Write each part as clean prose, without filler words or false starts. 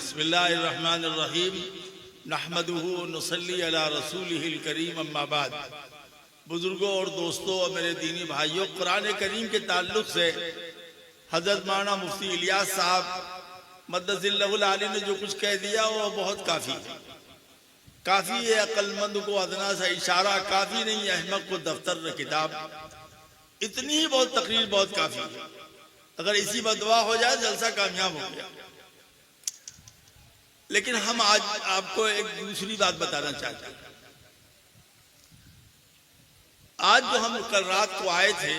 बिस्मिल्लाहिर्रहमानिर्रहीम नहमदुहु व नुसल्ली अला रसूलिहिल करीम अम्मा बाद। बुजुर्गों और दोस्तों और मेरे दीनी भाइयों, कुरान करीम के ताल्लुक से हजरत मौलाना मुफ्ती इलियास साहब मद्दसिल्लहुल आली ने जो कुछ कह दिया वो बहुत काफ़ी है। अक्लमंद को अदना सा इशारा काफ़ी नहीं है, अहमक को दफ्तर किताब, इतनी ही बहुत तकरीर बहुत काफ़ी है। अगर इसी बदवा हो जाए जलसा कामयाब हो गया। लेकिन हम आज आपको एक दूसरी बात बताना चाहते हैं। आज जो हम कल रात को आए थे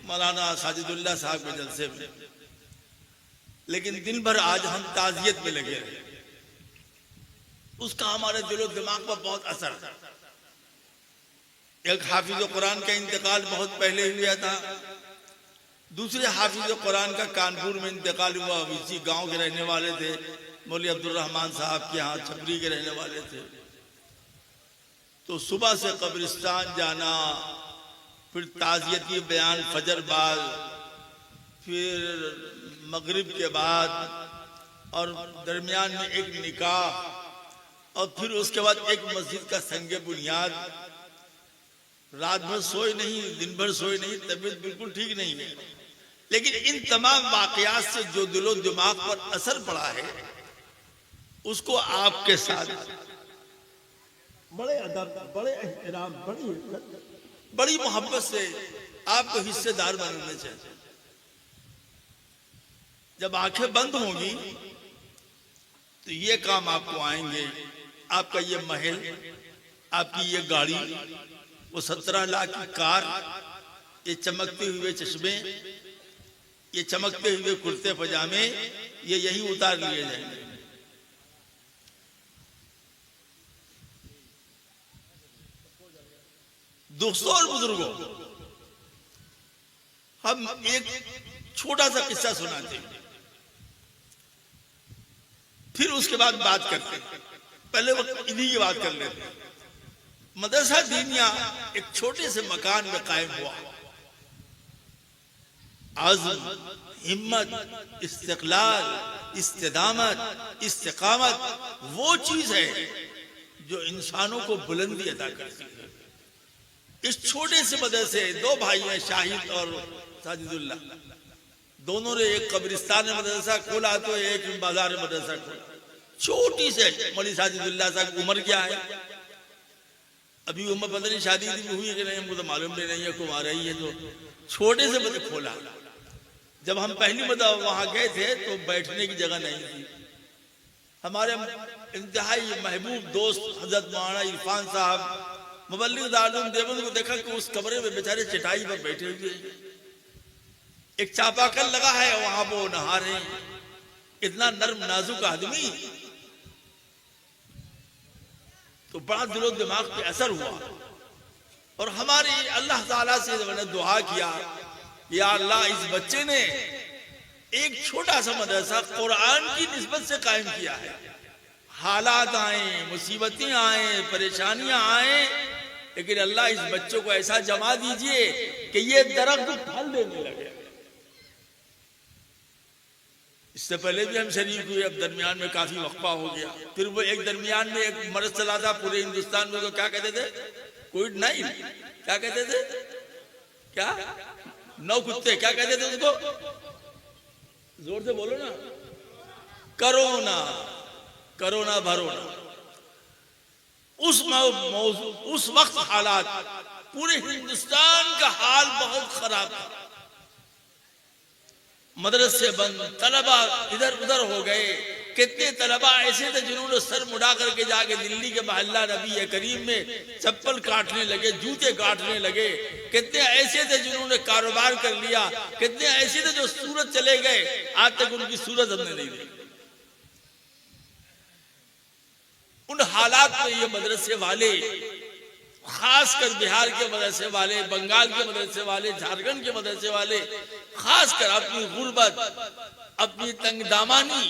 मौलाना साजिदुल्लाह साहब के जलसे में, लेकिन दिन भर आज हम ताजियत में लगे रहे। उसका हमारे दिलो दिमाग पर बहुत असर था। एक हाफिज कुरान का इंतकाल बहुत पहले हुआ था, दूसरे हाफिज कुरान का कानपुर में इंतकाल हुआ। इसी गांव के रहने वाले थे, मौलवी अब्दुल रहमान साहब के यहाँ छपरी के रहने वाले थे। तो सुबह से कब्रिस्तान जाना, फिर ताज़ियती बयान फजर बाद, फिर मगरिब के बाद, और दरमियान में एक निकाह, और फिर उसके बाद एक मस्जिद का संगे बुनियाद। रात भर सोए नहीं, दिन भर सोए नहीं, तबीयत बिल्कुल ठीक नहीं है। लेकिन इन तमाम वाकयात से जो दिलो दिमाग पर असर पड़ा है, उसको आपके साथ बड़े अदब, बड़े एहतराम, बड़ी मोहब्बत से आपको हिस्सेदार बनाना चाहिए। जब आंखें बंद होंगी तो ये काम आपको आएंगे। आपका ये महल, आपकी ये गाड़ी, वो 17 लाख की कार, ये चमकते हुए चश्मे, ये चमकते हुए कुर्ते पजामे, ये यही उतार लिए जाएंगे। दोस्तों और बुजुर्गों, हम एक छोटा सा किस्सा सुनाते हैं, फिर उसके बाद बात करते हैं। पहले वक्त इन्हीं की बात कर लेते हैं। मदरसा दीनिया एक छोटे से मकान में कायम हुआ। आज़म, हिम्मत, इस्तिक़लाल, इस्तिदामत, इस्तिक़ामत वो चीज है जो इंसानों को बुलंदी अता करती है। इस छोटे से मदरसे, दो भाई हैं, शाहिद और साजिदुल्लाह, दोनों ने एक कब्रिस्तान में मदरसा खोला तो एक बाजार में मदरसा खोला। छोटी से मौलवी साजिदुल्लाह साहब की उम्र क्या है, अभी उम्र पता नहीं शादी हुई है कि नहीं, हमको तो मालूम भी नहीं है, कुमार ही है। तो छोटे से मदरसा खोला। जब हम पहली मदद वहां गए थे तो बैठने की जगह नहीं थी। हमारे इंतहाई महबूब दोस्त हजरत मौलाना इरफान साहब मुबल्लिग दारुल देवबंद को देखा कि उस कमरे में बेचारे चटाई पर बैठे हुए, एक चापाकल लगा है, वहां वो नहा रहे। इतना नर्म नाजुक आदमी, तो बड़ा दिलो दिमाग पे असर हुआ। और हमारी अल्लाह ताला से मैंने दुआ किया, या अल्लाह इस बच्चे ने एक छोटा सा मदरसा कुरान की निस्बत से कायम किया है। हालात आए, मुसीबतें आए, परेशानियां आए, लेकिन अल्लाह इस बच्चों को ऐसा जमा दीजिए कि ये दरख्त फल देने लगे। इससे पहले भी हम शरीक हुए, अब दरमियान में काफी वक्फा हो गया। फिर वो एक दरमियान में एक मर्ज चला था पूरे हिंदुस्तान में, तो क्या कहते थे, कोविड-19 क्या कहते थे, क्या 9 कुत्ते क्या कहते थे उसको, जोर से बोलो ना, करोना, करोना भरोना। उस वक्त हालात, पूरे हिंदुस्तान का हाल बहुत खराब था। मदरसे बंद, तलबा इधर उधर हो गए। कितने तलबा ऐसे थे जिन्होंने सर मुड़ा करके जाके दिल्ली के मोहल्ला नबी करीम में चप्पल काटने लगे, जूते काटने लगे। कितने ऐसे थे जिन्होंने कारोबार कर लिया। कितने ऐसे थे जो सूरत चले गए, आज तक उनकी सूरत हमने नहीं देखी। उन हालात में ये मदरसे वाले, खासकर बिहार के मदरसे वाले, बंगाल के मदरसे वाले, झारखंड के मदरसे वाले, खासकर अपनी गुर्बत, अपनी तंगदामानी,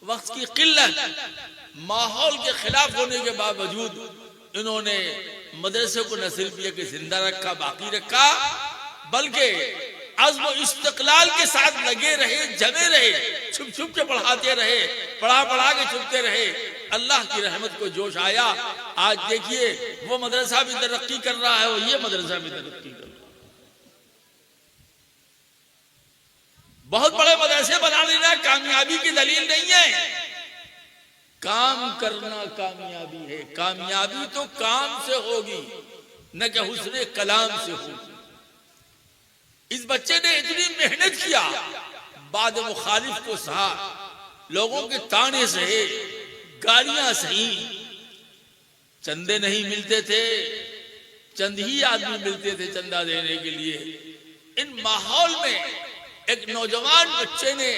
वक्त की किल्लत, माहौल के खिलाफ होने के बावजूद इन्होंने मदरसे को न सिर्फ ये कि जिंदा रखा, बाकी रखा, बल्कि अज़्म इस्तिक़लाल के साथ लगे रहे, जमे रहे, छुप छुप के पढ़ाते रहे। पढ़ा पढ़ा के चुपते रहे, अल्लाह की रहमत को जोश आया। आज देखिए वो मदरसा भी तरक्की कर रहा है और ये मदरसा भी तरक्की कर रहा है। बहुत बड़े मदरसे बना लेना कामयाबी की दलील नहीं है, काम करना कामयाबी है। कामयाबी तो काम से होगी, न कि हुस्ने कलाम से होगी। इस बच्चे ने इतनी मेहनत किया, बाद मुखालिफ को सहा, लोगों के ताने सहे, गालियां सही, चंदे नहीं मिलते थे, चंद ही आदमी मिलते थे चंदा देने के लिए। इन माहौल में एक नौजवान बच्चे ने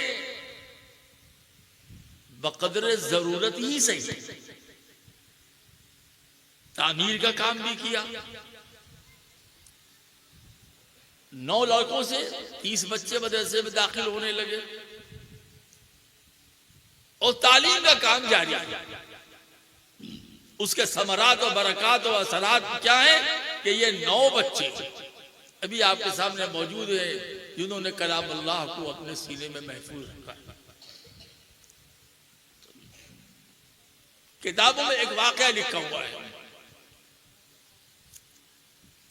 बकदर जरूरत ही सही तामीर का काम भी किया। 9 लड़कों से 30 बच्चे मदरसे में दाखिल होने लगे और तालीम का काम जारी है। उसके समरात और बरकत और असरात क्या है कि ये 9 बच्चे अभी आपके सामने मौजूद हैं जिन्होंने कलाम अल्लाह को अपने सीने में महफूज रखा है। किताबों में एक वाकया लिखा हुआ है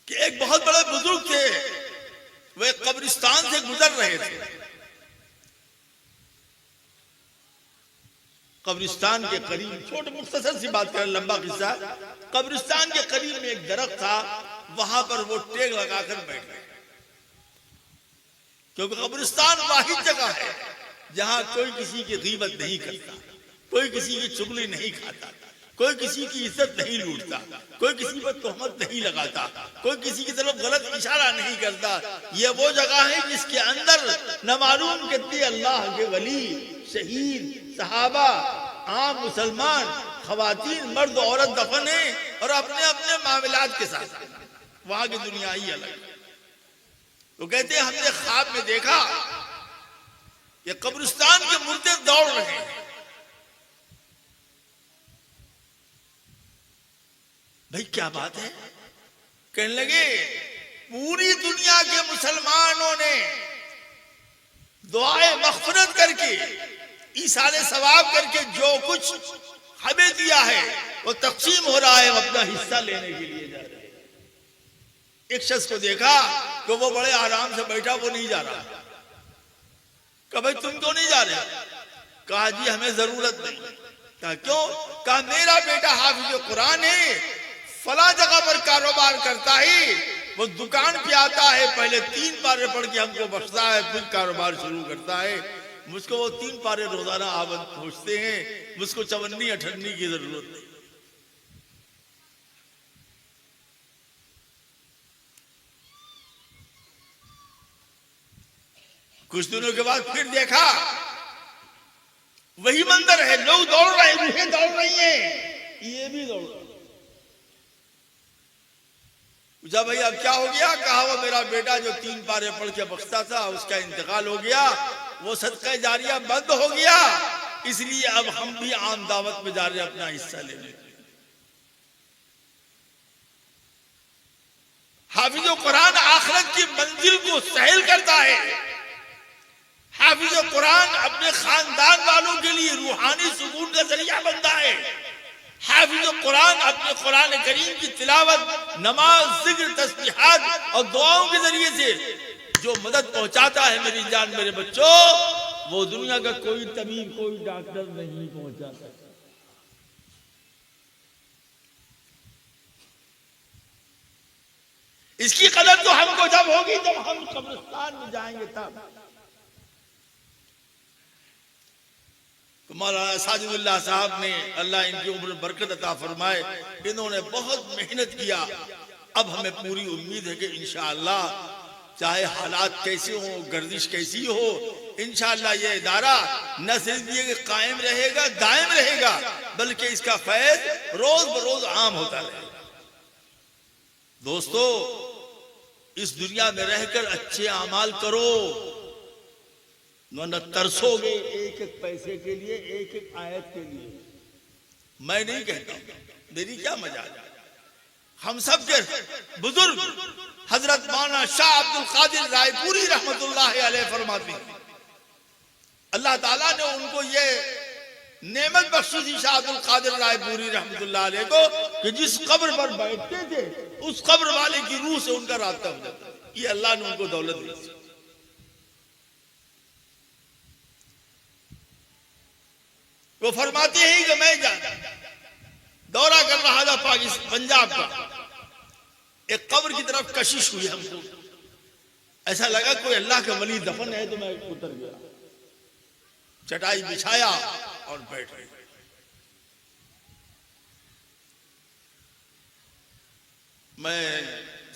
कि एक बहुत बड़े बुजुर्ग थे, वे कब्रिस्तान से गुजर रहे थे। कब्रिस्तान के करीब, छोटे मुख्तसर सी बात करें, लंबा किस्सा, कब्रिस्तान के करीब में एक दरख्त था, वहां पर वो टेक लगाकर बैठ गए, क्योंकि कब्रिस्तान वाहिद जगह है जहां कोई किसी की गीबत नहीं करता, कोई किसी की चुगली नहीं खाता, कोई किसी की इज्जत नहीं लूटता, कोई किसी पर तोहमत नहीं लगाता, कोई किसी की तरफ गलत इशारा नहीं करता। ये वो जगह है जिसके अंदर न मालूम कितने अल्लाह के वली, शहीद, सहाबा, आम मुसलमान, खवातीन, मर्द औरत दफन है और अपने अपने मामलात के साथ। वहां की दुनिया ही अलग है। तो कहते हैं हमने ख्वाब में देखा ये कब्रिस्तान के मुर्दे दौड़ रहे हैं। भाई क्या बात है? कहने लगे पूरी दुनिया के मुसलमानों ने दुआए मग़फ़िरत करके, ईसाले सवाब करके जो कुछ हमें दिया है वो तक़सीम हो रहा है, अपना हिस्सा लेने के लिए जा रहे हैं। एक शख्स को देखा कि वो बड़े आराम से बैठा, वो नहीं जा रहा। कहा भाई तुम क्यों नहीं जा रहे? कहा जी हमें जरूरत नहीं। कहा क्यों? कहा मेरा बेटा हाफिज कुरान है, फला जगह पर कारोबार करता है, वो दुकान पे आता है, पहले 3 पारे पढ़ के हमको बख्शता है, फिर कारोबार शुरू करता है। मुझको वो 3 पारे रोजाना आवत पहुंचते हैं, मुझको 54-58 की जरूरत नहीं। कुछ दिनों के बाद फिर देखा वही मंदिर है, लोग दौड़ रहे हैं, रूहें दौड़ रही हैं, ये भी दौड़ रहे। पूछा भाई अब क्या हो गया? कहा वो मेरा बेटा जो 3 पारे पढ़ के बख्शता था, उसका इंतकाल हो गया, वो सदका जारिया बंद हो गया, इसलिए अब हम भी आम दावत में जा रहे हैं अपना हिस्सा लेने। हाफिज कुरान आखिरत की मंजिल को सहल करता है। हाफिज कुरान अपने खानदान वालों के लिए रूहानी सुकून का जरिया बनता है। हाफिज कुरान अपने कुरान करीम की तिलावत, नमाज, जिक्र, तस्बीहात और दुआओं के जरिए से जो मदद पहुंचाता है, मेरी जान मेरे बच्चों, वो दुनिया का कोई तबीब, कोई डॉक्टर नहीं पहुंचा सकता। इसकी कदर तो हमको जब होगी जब हम कब्रिस्तान में जाएंगे तब। तो मौलाना साजिदुल्लाह साहब ने, अल्लाह इनकी उम्र में बरकत अता फरमाए, इन्होंने बहुत मेहनत किया। अब हमें पूरी उम्मीद है कि इंशाअल्लाह चाहे हालात कैसे हो, गर्दिश कैसी हो, इंशाअल्लाह ये इदारा न सिर्फ ये कायम रहेगा, दायम रहेगा, बल्कि इसका फैज़ रोज बरोज आम होता रहेगा। दोस्तों, इस दुनिया में रहकर अच्छे अमाल करो, न तरसोगे एक एक पैसे के लिए, एक एक आयत के लिए। मैं नहीं कहता, मेरी क्या मजाल। हम सब के बुजुर्ग हजरत मौलाना शाह अब्दुल कादिर रायपुरी रहमतुल्लाह अलैह फरमाते हैं, अल्लाह ताला ने उनको ये नेमत बख्शी थी शाह अब्दुल कादिर रायपुरी रहमतुल्लाह अलैह को कि जिस कब्र पर बैठते थे उस कब्र वाले की रूह से उनका रास्ता हो जाता। ये अल्लाह ने उनको दौलत दी। वो फरमाते हैं कि मैं दौरा कर रहा था पाकिस्तान पंजाब का, एक कब्र की तरफ कशिश हुई हमको, ऐसा लगा कोई अल्लाह का वली दफन है, तो मैं उतर गया, चटाई बिछाया और बैठ गया। मैं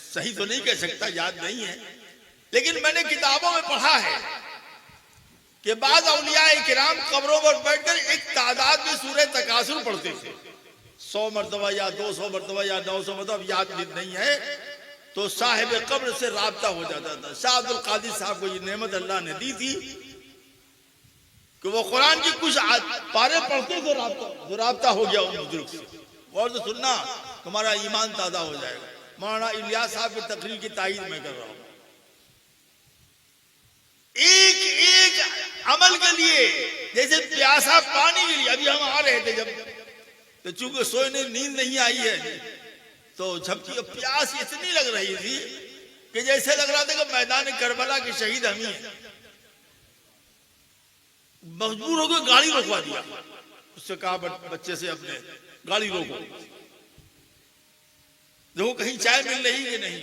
सही तो नहीं कह सकता, याद नहीं है, लेकिन मैंने किताबों में पढ़ा है कि बाद औलियाए किराम कब्रों पर बैठकर एक तादाद में सूरह तकासुर पढ़ते थे, 100 मरतबा या 200 मरतबा या 900 मरतबा, याद नहीं है। तो साहिब कब्र से राब्ता हो जाता था। शाह अब्दुल कादिर साहब को ये नेमत अल्लाह ने दी थी कि वो कुरान की कुछ पारे पढ़ते थे, राब्ता हो गया उन बुजुर्ग से। और तो सुनना, तुम्हारा ईमान ताज़ा हो जाएगा। मौलाना इलियास साहब की तकरीर की तायीद मैं कर रहा हूँ। एक एक अमल के लिए, जैसे प्यासा पानी के लिए, अभी हम आ रहे थे जब, तो चूंकि सोने नींद नहीं आई है, तो झपकी प्यास इतनी लग रही थी कि जैसे लग रहा था कि मैदान करबला के शहीद हम ही हैं। मजबूर हो गए, गाड़ी रोकवा दिया। उससे कहा बच्चे से अपने, गाड़ी रोको, देखो कहीं चाय मिल रही है नहीं।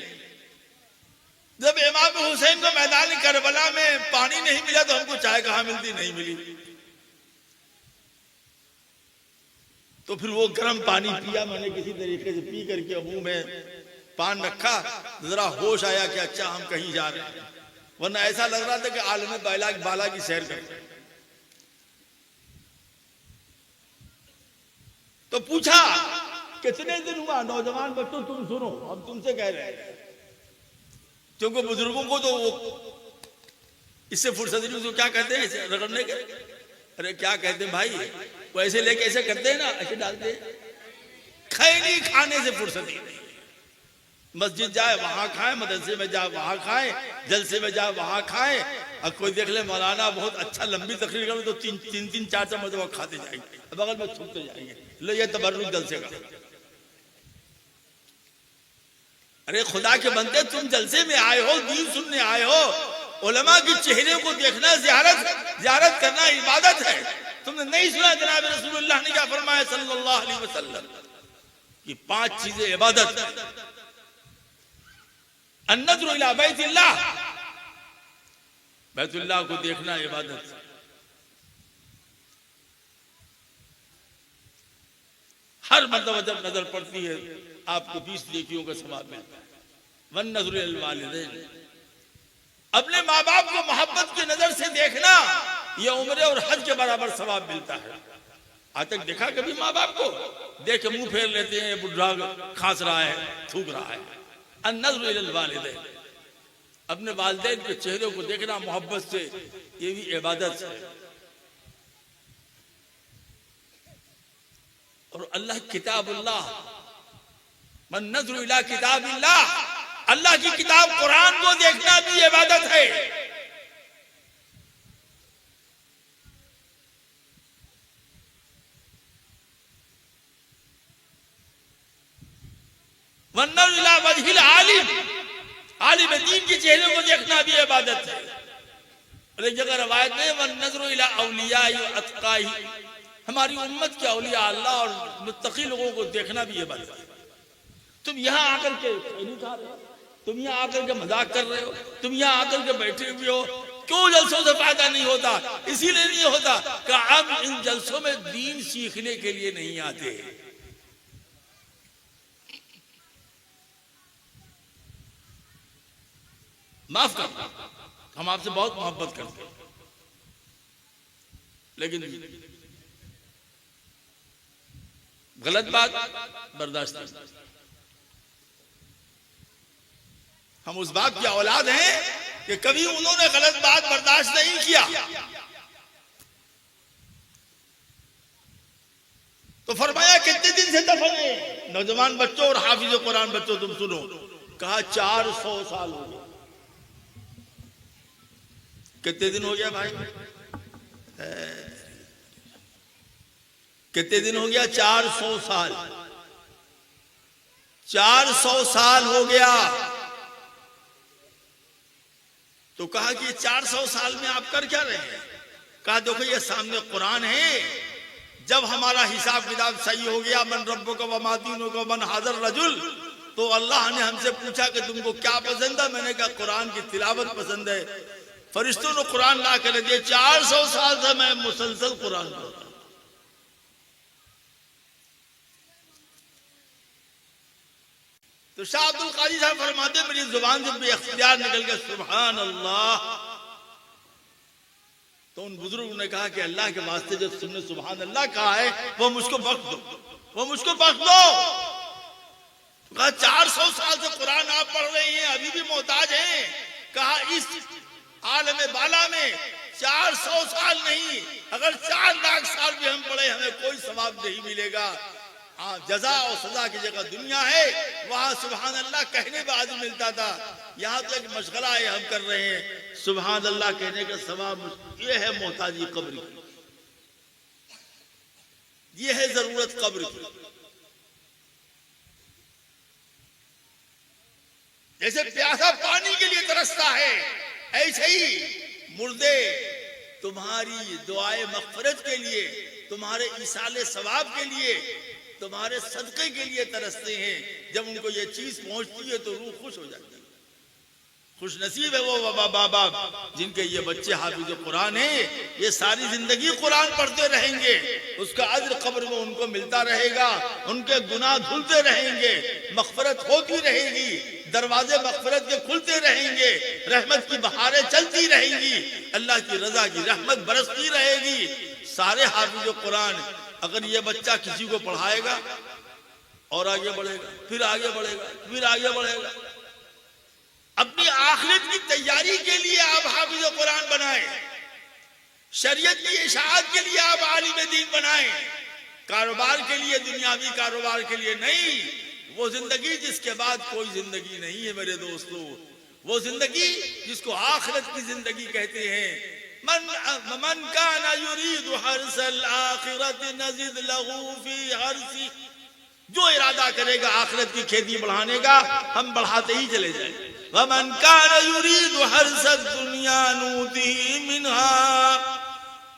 जब इमाम हुसैन को मैदान करबला में पानी नहीं मिला तो हमको चाय कहाँ मिलती, नहीं मिली। तो फिर वो गर्म पानी पिया मैंने किसी तरीके से, पी करके मुंह में पान रखा, जरा होश आया कि अच्छा हम कहीं जा रहे हैं, वरना ऐसा लग रहा था कि आलम बाला की सैर कर। तो पूछा कितने दिन हुआ? नौजवान बच्चों तुम सुनो, हम तुमसे कह रहे हैं, क्योंकि बुजुर्गों को तो इससे फुर्सत नहीं। उसको क्या कहते हैं ऐसे रगड़ने के? अरे क्या कहते हैं भाई, वो ऐसे लेके ऐसे करते हैं ना, ऐसे डालते हैं। खैनी खाने से फुर्सत ही नहीं। मस्जिद जाए वहां खाए, मदरसे में जाए वहां खाए, जलसे में जाए वहां खाए। और कोई देख ले मौलाना बहुत अच्छा लंबी तकरीर करे तो तीन चार मरतबा खाते जाएंगे, बगल में छुपते जाएंगे, लो ये तबर्रुक जलसे का। अरे खुदा के बंदे, तुम जलसे में आए हो, दीन सुनने आए हो, उलमा के चेहरे को देखना ज़ियारत करना इबादत है। तुमने नहीं सुना जनाब रसूलुल्लाह ने क्या फरमाया सल्लल्लाहु अलैहि वसल्लम कि 5 चीजें इबादत है। अन्नज़्रु इला बैतिल्लाह, बैतुल्लाह को देखना इबादत है। हर मतलब जब नजर पड़ती है आपको 20 नेकियों का सवाब मिलता है। वन्नज़्रु इलल वालिदैन, अपने माँ बाप को मोहब्बत की नजर से देखना, यह उम्र और हज के बराबर सवाब मिलता है। आज तक देखा कभी माँ बाप को? देख के मुंह फेर लेते हैं, बुढ़ा खांस रहा है, थूक रहा है। अन्नज़्रु इलल वालिदैन, अपने वालिदैन के चेहरे को देखना मोहब्बत से, ये भी इबादत है। और अल्लाह किताबुल्लाह, वन्नज़्रु इला किताबिल्लाह, अल्लाह की किताब कुरान को देखना भी इबादत है। वन्नज़्रु इला वजहिल आलिम, आलिम दीन के चेहरे को देखना भी इबादत है। और एक जगह रवायत में वन्नज़्रु इला औलियाई व अत्क़ाई, हमारी उम्मत के औलिया अल्लाह और मुत्तकी लोगों को देखना भी इबादत है। तुम यहाँ आकर के नहीं खा रहे हो, तुम यहाँ आकर के मजाक कर रहे हो, तुम यहाँ आकर के बैठे हुए हो, क्यों जलसों से फायदा नहीं होता? इसीलिए नहीं होता कि हम इन जलसों में दीन सीखने के लिए नहीं आते। माफ करना, हम आपसे बहुत मोहब्बत करते हैं, लेकिन गलत बात बर्दाश्त नहीं। हम उस बाप की औलाद हैं कि कभी उन्होंने गलत बात बर्दाश्त नहीं किया। तो फरमाया कितने दिन से दफन है? नौजवान बच्चों और हाफिज कुरान बच्चों तुम सुनो, कहा 400 साल हो गए। कितने दिन हो गया भाई? कितने दिन हो गया? 400 साल। 400 साल हो गया। तो कहा कि 400 साल में आप कर क्या रहे हैं? कहा देखो ये सामने कुरान है, जब हमारा हिसाब किताब सही हो गया, मन रब्बो का व मादीनो का मन हाजर रजुल, तो अल्लाह ने हमसे पूछा कि तुमको क्या पसंद है? मैंने कहा कुरान की तिलावत पसंद है। फरिश्तों ने कुरान ला कर दिए। 400 साल से मैं मुसलसल कुरान पढ़ रहा हूं। तो शाह अब्दुल कादिर साहब फरमाते मेरी जुबान से बेख्तियार निकल गया सुभान अल्लाह। तो उन बुजुर्गों ने कहा कि अल्लाह के वास्ते जो तुमने सुभान अल्लाह कहा है वो मुझको बख्श दो, वो मुझको बख्श दो। कहा 400 साल से कुरान आप पढ़ रहे हैं, अभी भी मोहताज हैं। कहा इस आलम बाला में 400 साल नहीं, अगर 4 लाख साल भी हम पढ़े हमें कोई सवाब नहीं मिलेगा। जजा और सजा की जगह दुनिया है, वहां सुभान अल्लाह कहने पे आदमी मिलता था। यहाँ तो एक मशगला है हम कर रहे हैं, सुभान अल्लाह कहने का सवाब। ये है मोहताजी कब्र की, ये है जरूरत कब्र की। जैसे प्यासा पानी के लिए तरसता है, ऐसे ही मुर्दे तुम्हारी दुआए मग़फ़िरत के लिए, तुम्हारे इसाले सवाब के लिए, तुम्हारे सदक़े के लिए तरसते हैं। जब उनको ये चीज पहुंचती है तो रूह खुश हो जाती है। खुश नसीब है वो बाबा जिनके ये बच्चे हाफिज़ कुरान हैं, ये सारी जिंदगी कुरान पढ़ते रहेंगे, उसका अज्र कब्र में उनको मिलता रहेगा, उनके गुनाह धुलते रहेंगे, मग़फ़िरत होती रहेगी, दरवाजे मग़फ़िरत के खुलते रहेंगे, रहमत की बहारें चलती रहेंगी, अल्लाह की रजा की रहमत बरसती रहेगी। सारे हाफिज़ कुरान अगर ये बच्चा किसी को पढ़ाएगा और आगे बढ़ेगा, फिर आगे बढ़ेगा, फिर आगे बढ़ेगा। अपनी आखिरत की तैयारी के लिए आप हाफिज़ कुरान बनाएं, शरीयत की इशाअत के लिए आप आलिम दीन बनाएं, कारोबार के लिए, दुनियावी कारोबार के लिए नहीं। वो जिंदगी जिसके बाद कोई जिंदगी नहीं है मेरे दोस्तों, वो जिंदगी जिसको आखिरत की जिंदगी कहते हैं। मन काना युरीदु हर्सल आखिरत नज़िद लहू फी हर्सी, जो इरादा करेगा आखिरत की खेती बढ़ाने का, हम बढ़ाते ही चले जाएंगे। वमन काना युरीदु हर्सद दुनिया नूतिही मिनहा,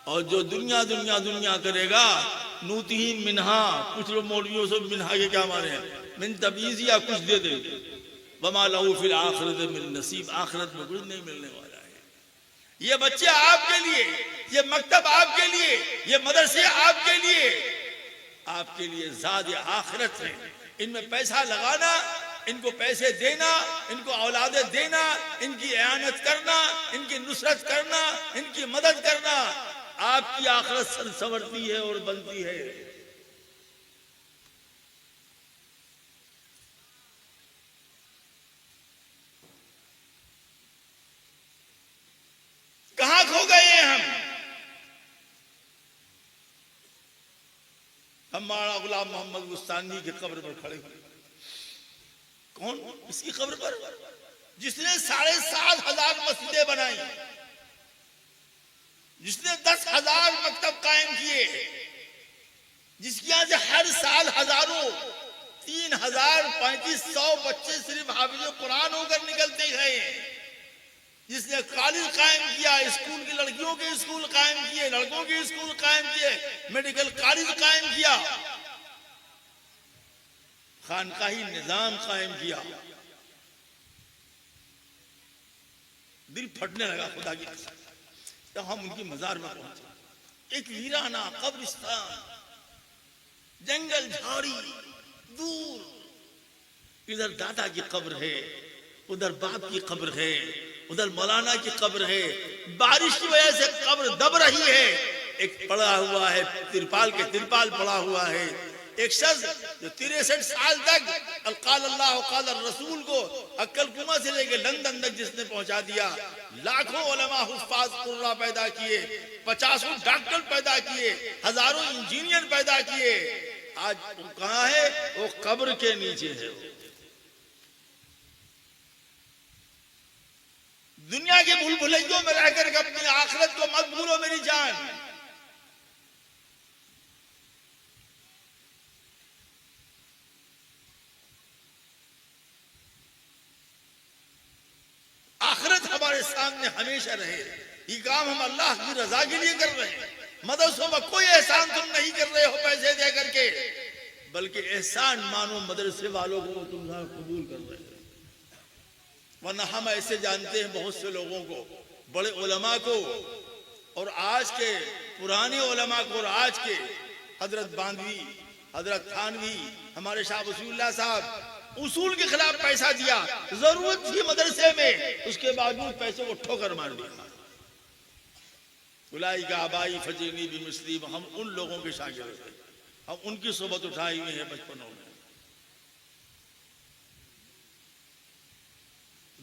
और जो दुनिया दुनिया दुनिया करेगा, नूतिही मिनहा, कुछ लोग मौलवियों से मिनहा के क्या माने हैं, मिन तबीज़ या कुछ दे दे। वमा लहू फिल आखिरत मिन नसीब, आखिरत में कुछ नहीं मिलने वाला। ये बच्चे आपके लिए, ये मकतब आपके लिए, ये मदरसे आपके लिए ज़ाद आखिरत है। इनमें पैसा लगाना, इनको पैसे देना, इनको औलादे देना, इनकी इयानत करना, इनकी नुसरत करना, इनकी मदद करना, आपकी आखिरत संवरती है और बनती है। कहां खो गए हम? हमारा गुलाम मोहम्मद बुस्तानी के कब्र पर खड़े हुए। कौन? इसकी कब्र पर जिसने 7,500 मस्जिदें बनाई, जिसने 10,000 मकतब कायम किए, जिसके यहां से हर साल हजारों 3,000-3,500 बच्चे सिर्फ हाफिज़ कुरान होकर निकलते गए, जिसने कॉलेज कायम किया, स्कूल की लड़कियों के स्कूल कायम किए, लड़कों के स्कूल कायम किए, मेडिकल कॉलेज कायम किया, खानकाही निजाम कायम किया। दिल फटने लगा खुदा की कसम जब हम उनकी मजार में पहुंचे। एक वीराना कब्रिस्तान, जंगल झाड़ी दूर, इधर दादा की कब्र है, उधर बाप की कब्र है, उधर मौलाना की कब्र है। बारिश की वजह से कब्र दब रही है। एक पड़ा हुआ है तिरपाल के तिरपाल पड़ा हुआ है। एक शख्स जो 63 साल तक अल्काल अल्लाह काल रसूल को अक्कल कुमा से लेकर लंदन तक जिसने पहुंचा दिया, लाखों उलमा हुफ्फाज कुर्रा पैदा किए, 50 डॉक्टर पैदा किए, हजारों इंजीनियर पैदा किए, आज वो कहाँ है? वो कब्र के नीचे है। दुनिया के भूल भुलैयों में रहकर अपनी आखिरत को मत भूलो मेरी जान। सामने हमेशा रहे, ये काम हम अल्लाह की रजा के लिए कर रहे हैं। मदरसों में कोई एहसान तुम नहीं कर रहे हो पैसे दे करके, बल्कि एहसान मानो मदरसे वालों को तुम कबूल कर रहे हो। वरना हम ऐसे जानते हैं बहुत से लोगों को, बड़े उलमा को और आज के पुराने उलमा को और आज के हजरत बांधवी, हजरत थानवी, हमारे शाह वसीउल्लाह साहब उसूल के खिलाफ पैसा दिया, जरूरत थी मदरसे में, उसके बावजूद पैसे को ठोकर मार दिया। उलाई का आबाई फजीनी भी मुस्लिम, हम उन लोगों के शागिर्द हैं, हम उनकी सोबत उठाई हुई है बचपनों में।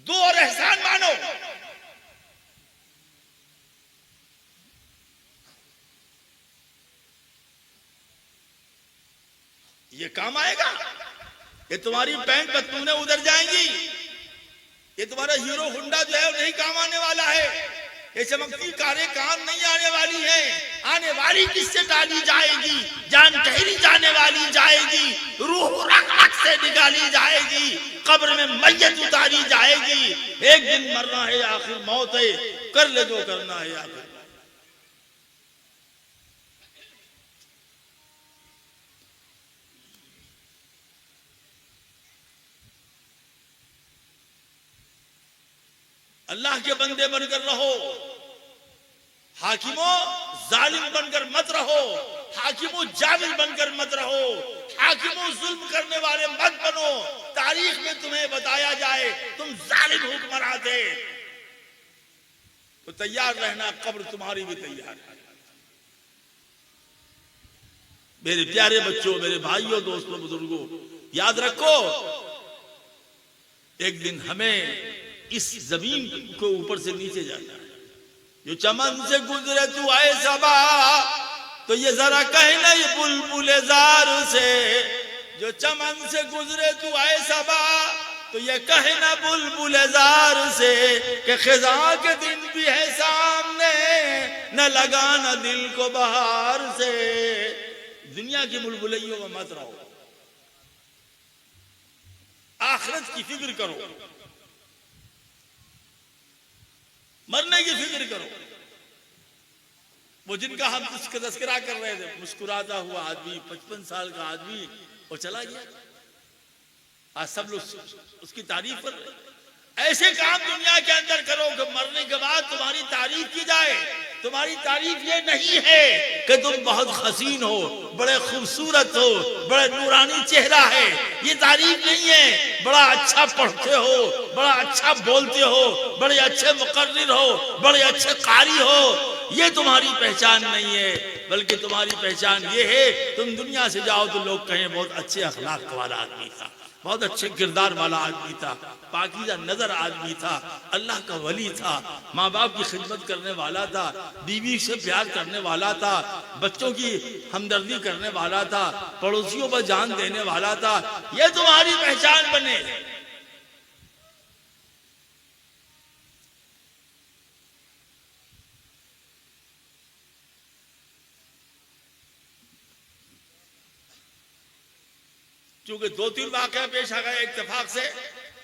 दो और एहसान मानो, ये काम आएगा। ये तुम्हारी पैंट पतलूने उधर जाएंगी, ये तुम्हारा हीरो हुंडा जो है नहीं काम आने वाला है, ये चमकती कारें काम नहीं आने वाली है। आने वाली किससे डाली जाएगी? जान ठहरी जाने वाली जाएगी, रूह रख रख से निकाली जाएगी, कब्र में मैयत उतारी जाएगी। एक दिन मरना है, आखिर मौत है, कर ले जो करना है आखिर। अल्लाह के बंदे बनकर रहो, हाकिमों जालिम बनकर मत रहो, हाकिमों जाबिर बनकर मत रहो, हाकिमों जुल्म करने वाले मत बनो। तारीख में तुम्हें बताया जाए तुम जालिम हुक्मरान थे तो तैयार रहना, कब्र तुम्हारी भी तैयार है। मेरे प्यारे बच्चों, मेरे भाइयों, दोस्तों, बुजुर्गों, याद रखो एक दिन हमें इस जमीन को ऊपर से नीचे जाना है। जो चमन से गुजरे तू आए सबा, तो ये जरा कहना ये बुलबुले जार से। जो चमन से गुजरे तू आए सबा, तो ये कहना बुलबुले जार से कि खिजा के दिन भी है सामने, न लगाना दिल को बहार से। दुनिया की बुलबुलैयों में मत रहो, आखिरत की फिक्र करो, मरने की फिक्र करो। वो जिनका हम तस्करा कर रहे थे, मुस्कुराता हुआ आदमी, 55 साल का आदमी, वो चला गया। आज सब लोग उसकी तारीफ कर रहे। ऐसे काम दुनिया के अंदर करो कि मरने के बाद तुम्हारी तारीफ की जाए। तुम्हारी तारीफ ये नहीं है कि तुम बहुत हसीन हो, बड़े खूबसूरत हो, बड़े नूरानी चेहरा है, ये तारीफ नहीं है। बड़ा अच्छा पढ़ते हो, बड़ा अच्छा बोलते हो, बड़े अच्छे मुकर्रिर हो, बड़े अच्छे कारी हो, ये तुम्हारी पहचान नहीं है। बल्कि तुम्हारी पहचान ये है, तुम दुनिया से जाओ तो लोग कहें बहुत अच्छे अखलाक वाला आदमी था, बहुत अच्छे किरदार वाला आदमी था, पाकीज़ा नजर आदमी था, अल्लाह का वली था, माँ बाप की खिदमत करने वाला था, बीवी से प्यार करने वाला था, बच्चों की हमदर्दी करने वाला था, पड़ोसियों पर जान देने वाला था। यह तुम्हारी पहचान बने। क्योंकि 2-3 वाक़या पेश आ गए इत्तेफाक से,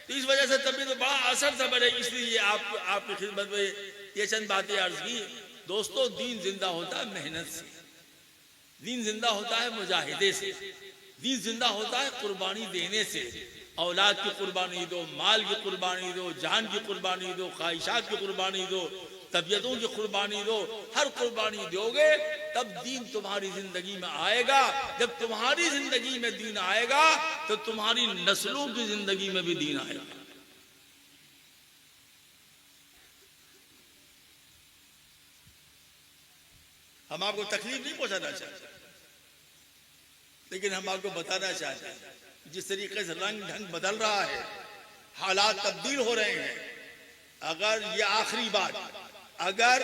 तो इस वजह से तभी तो बड़ा असर था मेरे, इसलिए आपकी खिदमत में ये चंद बातें अर्ज की। दोस्तों, दीन जिंदा होता है मेहनत से, दीन जिंदा होता है मुजाहिदे से, दीन जिंदा होता है कुर्बानी देने से। औलाद की कुर्बानी दो, माल की कुर्बानी दो, जान की कुर्बानी दो, ख्वाहिशात की कुर्बानी दो, तबीयतों की कुर्बानी दो। हर कुर्बानी दोगे तब दीन तुम्हारी जिंदगी में आएगा। जब तुम्हारी जिंदगी में दीन आएगा तो तुम्हारी नस्लों की जिंदगी में भी दीन आएगा। हम आपको तकलीफ नहीं पहुंचाना चाहते, लेकिन हम आपको बताना चाहते हैं जिस तरीके से रंग ढंग बदल रहा है, हालात तब्दील हो रहे हैं। अगर ये आखिरी बात, अगर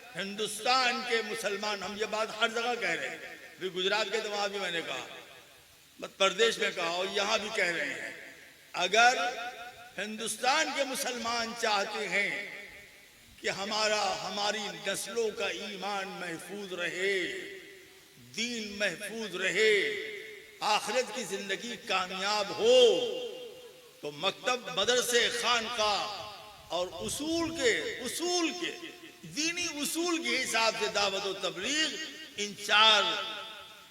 हिंदुस्तान के मुसलमान, हम ये बात हर जगह कह रहे हैं, भी गुजरात के तो वहां भी मैंने कहा, मध्य प्रदेश में कहा और यहां भी कह रहे हैं, अगर हिंदुस्तान के मुसलमान चाहते हैं कि हमारी नस्लों का ईमान महफूज रहे, दीन महफूज रहे, आखिरत की जिंदगी कामयाब हो, तो मकतब, मदरसे, खानका और उसूल के दीनी उसूल के हिसाब से दावत और तबलीग इन चार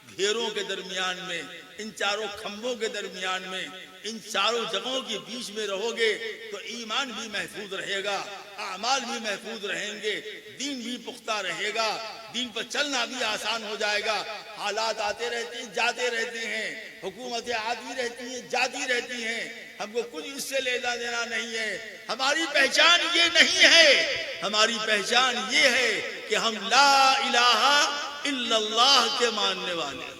घेरों के दरमियान में, इन चारों खंभों के दरमियान में, इन चारों जगहों के बीच में रहोगे तो ईमान भी महफूज रहेगा, आमाल भी महफूज रहेंगे, दीन भी पुख्ता रहेगा, दीन पर चलना भी आसान हो जाएगा। हालात आते रहते हैं, जाते रहते हैं, हुकूमतें आती रहती हैं, जाती रहती हैं, हमको कुछ इससे लेना देना नहीं है। हमारी पहचान ये नहीं है, हमारी पहचान ये है कि हम ला इलाहा इल्लल्लाह के मानने वाले हैं।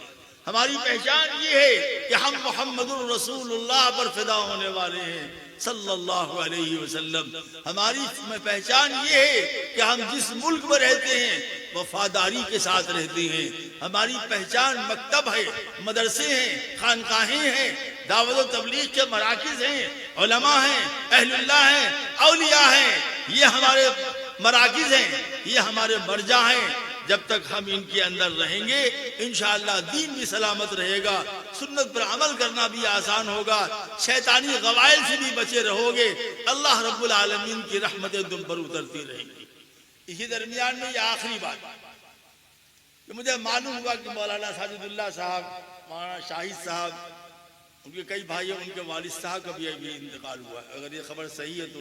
हमारी पहचान ये है कि हम मोहम्मदुर रसूलुल्लाह पर फिदा होने वाले हैं सल्लल्लाहु अलैहि वसल्लम। हमारी पहचान ये है कि हम जिस मुल्क में रहते हैं वफादारी के साथ रहते हैं। हमारी पहचान मकतब है, मदरसे हैं, खानकाहें हैं, दावत और तबलीग के मराकिज हैं, उलमा हैं, अहलुल्लाह हैं, औलिया हैं। ये हमारे मराकिज हैं, ये हमारे मरजा हैं। जब तक हम इनके अंदर रहेंगे इंशाअल्लाह दीन भी सलामत रहेगा, सुन्नत पर अमल करना भी आसान होगा, शैतानी गवाइल से भी बचे रहोगे, अल्लाह रब्बुल आलमीन की रहमतें तुम पर उतरती रहेंगी। इसी दरमियान में ये आखिरी बात कि मुझे मालूम हुआ कि मौलाना साजिदुल्लाह साहब, मौलाना शाहिद साहब, उनके कई भाई हैं, उनके वालिद साहब का भी अभी इंतकाल हुआ। अगर ये खबर सही है तो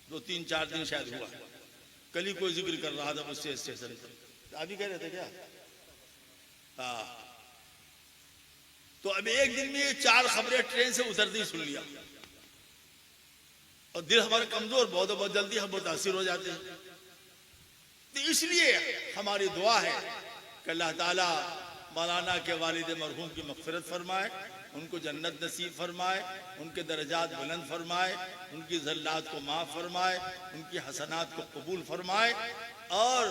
2-3-4 दिन शायद हुआ। कल ही कोई जिक्र कर रहा था मुझसे स्टेशन पर, अभी कह रहे थे क्या? हाँ, तो अब एक दिन में ये 4 खबरें ट्रेन से उतरती सुन लिया और दिल हमारा कमजोर बहुत जल्दी हम मुतासिर हो जाते हैं। तो इसलिए हमारी दुआ है कि अल्लाह ताला मौलाना के वालिद मरहूम की मग़फ़िरत फरमाए, उनको जन्नत नसीब फरमाए, उनके दर्जात बुलंद फरमाए, उनकी ज़ल्लात को माफ़ फरमाए, उनकी हसनात को कबूल फरमाए और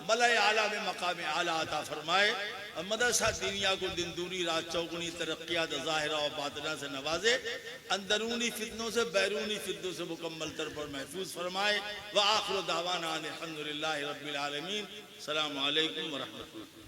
मलाए आला में मकाम आला अता फरमाए और मदरसा दीनिया को दिन दूनी रात चौगुनी तरक्कियात ज़ाहिरा और बातिना से नवाजे, अंदरूनी फितनों से बैरूनी फितनों से मुकम्मल तौर पर महफूज फरमाए। व आखिर दावाना अनिल हम्दुलिल्लाहि रब्बिल आलमीन। अस्सलामु अलैकुम व रहमतुल्लाह।